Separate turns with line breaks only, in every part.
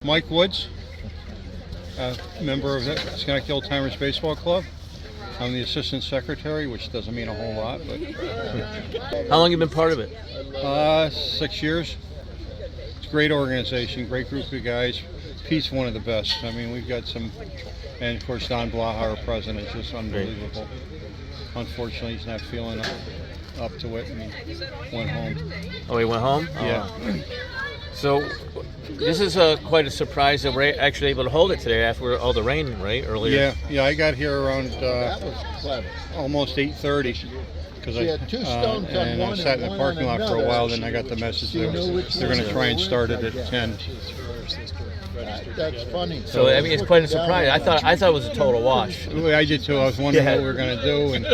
Mike Woods, member of the Schenectady Old Timers Baseball Club. I'm the assistant secretary, which doesn't mean a whole lot, but
How long have you been part of it?
6 years. It's a great organization, great group of guys. Pete's one of the best. I mean, we've got some, and of course Don Blaha, our president, is just unbelievable. Unfortunately, he's not feeling up to it, and he went home.
Oh, he went home?
Yeah.
So this is quite a surprise that we're actually able to hold it today after all the rain, right? Earlier.
Yeah. I got here around
That was clever.
almost 8:30 because
She had 2 stones on
and I
one
sat
and
in the
one
parking
on
lot for a
another.
while. Then I got the message that they're going to try and start it at 10.
That's funny.
So I mean, it's quite a surprise. I thought it was a total wash.
I did too. I was wondering
Yeah.
what we were going to do, and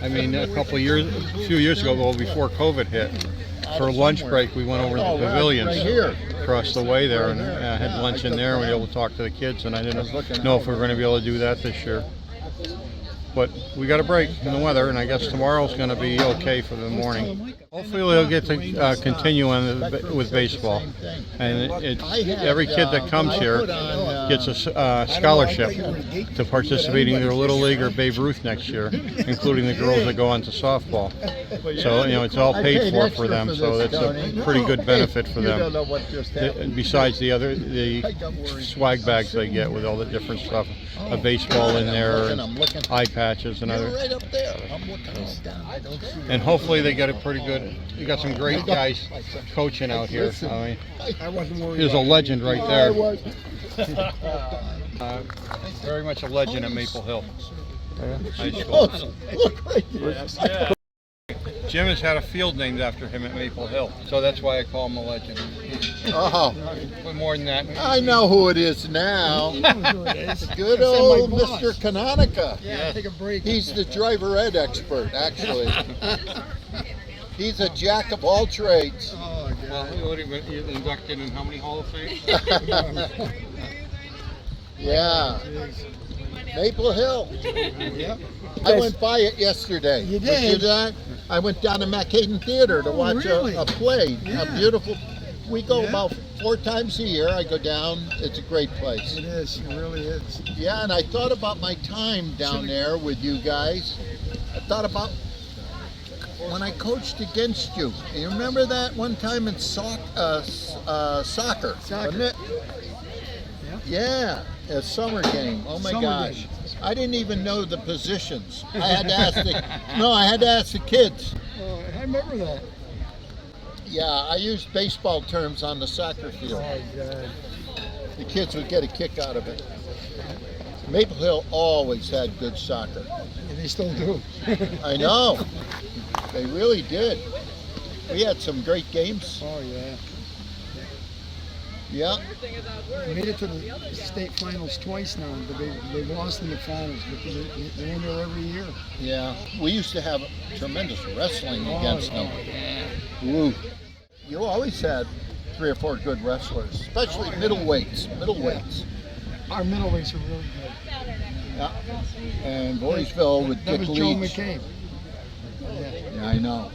I mean, a few years ago, well, before COVID hit, for lunch break, we went over to the pavilions
Right here.
across the way there, and had lunch in there. And we were able to talk to the kids, and I didn't know if we were going to be able to do that this year. But we got a break in the weather, and I guess tomorrow's going to be okay for the morning. Hopefully, they'll get to continue on with baseball. And every kid that comes here gets a scholarship to participate in either Little League or Babe Ruth next year, including the girls that go on to softball. So, it's all paid for them, so that's a pretty good benefit for them. Besides the swag bags they get with all the different stuff, a baseball in there, and eye patches and other.
Right up there. I'm looking down. I don't see
And hopefully they get a pretty good. You got some great guys coaching out here. I mean, there's a legend right there. Very much a legend at Maple Hill High School.
Look right there.
Jim has had a field named after him at Maple Hill, so that's why I call him a legend.
Oh,
But more than that,
I know who it is now. Good old Mr. Canonica.
yeah.
He's the driver ed expert, actually. He's a jack of all trades.
Well, you're inducted in how many Hall of Fame?
Yeah. Maple Hill. I went by it yesterday.
You
But
did?
I went down to McHayden Theater to watch
really?
a play.
Yeah.
A beautiful. We go about 4 times a year. I go down. It's a great place.
It is, it really is.
Yeah, and I thought about my time down there with you guys. I thought about when I coached against you. You remember that one time in soccer?
Soccer.
Wasn't it? Yeah, a summer game. Oh my
Summer
gosh.
game.
I didn't even know the positions. I had to ask I had to ask the kids.
Oh, I remember that.
Yeah, I used baseball terms on the soccer field.
Oh, God.
The kids would get a kick out of it. Maple Hill always had good soccer.
Yeah, they still do.
I know. They really did. We had some great games.
Oh, yeah.
Yeah.
They made it to the state finals twice now, but they lost in the finals. But they're in there every year.
Yeah. We used to have tremendous wrestling against them.
Yeah.
Ooh. You always had 3 or 4 good wrestlers, especially middleweights.
Our middleweights are really good.
Yeah. And Voorheesville with
That
Dick
was Joe
Leach.
McCabe. Yeah.
Yeah, I know.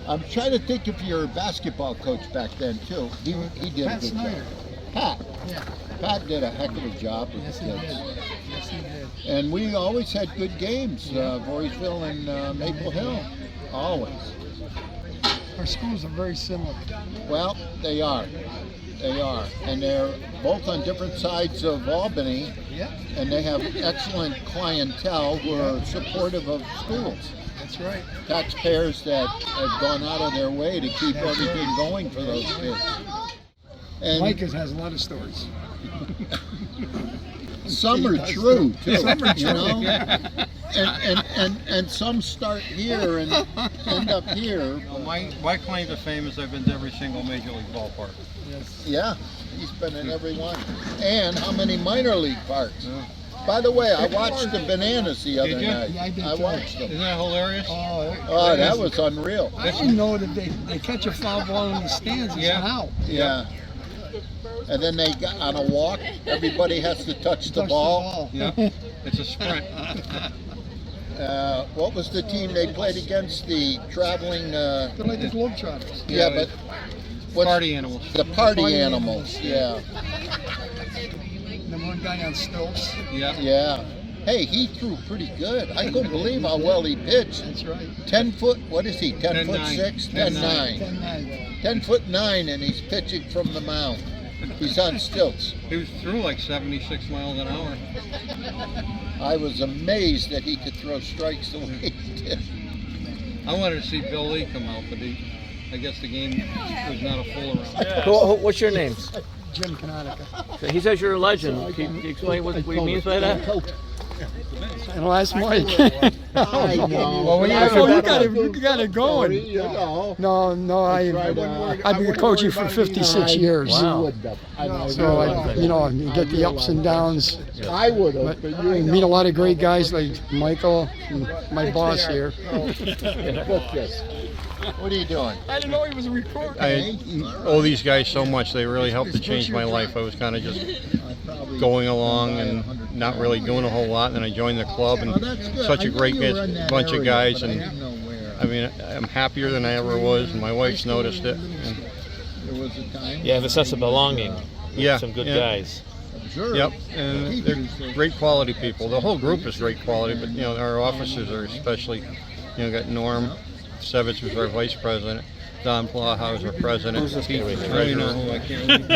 I'm trying to think of your basketball coach back then too. He did
Pat
a good
Snyder.
job. Pat.
Yeah.
Pat did a heck of a job with
Yes,
the
he
kids.
did. Yes, he did.
And we always had good games, Voorheesville and Maple Hill. Always.
Our schools are very similar.
Well, they are. They are. And they're both on different sides of Albany,
Yeah,
and they have excellent clientele who are supportive of schools.
that's right.
Taxpayers that have gone out of their way to keep
That's
everything
right.
going for those kids. And
Mike has a lot of stories.
some are true too,
Some are
you
true.
know. And some start here and end up here.
Well, my claim to fame is I've been to every single major league ballpark.
Yes.
Yeah, he's been in every one. And how many minor league parks?
Yeah.
By the way, I watched the Bananas the other
Did you?
night.
Yeah, I did
I
too.
watched them.
Isn't that hilarious?
Oh, that was unreal.
I didn't know that they catch a foul ball in the stands.
Yeah.
How?
Yeah. And then they got on a walk. Everybody has to touch the
Touch
ball.
Yeah, it's a sprint.
What was the team they played against? The traveling.
They're like the Globetrotters.
Yeah,
Yeah,
but What's-
Party animals.
The party animals, yeah.
The one guy on stilts.
Yeah.
Yeah. Hey, he threw pretty good. I couldn't believe how well he pitched.
That's right.
10 foot, what is he, 10 foot
10'9".
6? 10'9".
10-9.
10 foot 9, and he's pitching from the mound. He's on stilts.
He was through like 76 miles an hour.
I was amazed that he could throw strikes the way he did.
I wanted to see Bill Lee come out, but I guess the game was not a full around.
What's your name?
Jim Canonica.
He says you're a legend. Can you explain what he means by that?
And last Mike.
I know.
Well, when you got it going.
You know.
No, I've been coaching for 56 years.
Wow.
So you get the ups and downs.
I would
But
have,
I meet a lot of great guys like Michael, and my boss here.
What are you doing?
I didn't know he was recording.
I owe these guys so much. They really helped to change my life. I was kind of just going along and not really doing a whole lot. And then I joined the club, and such a great bunch of guys. And I mean, I'm happier than I ever was, and my wife's noticed it. And,
There was a time.
You have a sense of belonging.
yeah,
Some good
yeah.
guys.
Yep, and they're great quality people. The whole group is great quality, but our officers are especially. Got Norm Sevitz, who's our vice president. Don Plowhouse, our president.
Who's this guy right there?
I don't know. I can't.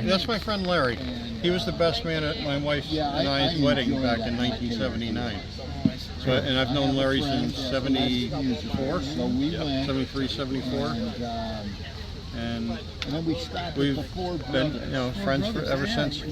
That's my friend Larry. He was the best man at my wife and I's wedding back in 1979. So, and I've known Larry since 74,
So we went.
73, 74.
And then we started
We've
the Ford
been,
Brothers.
friends ever since.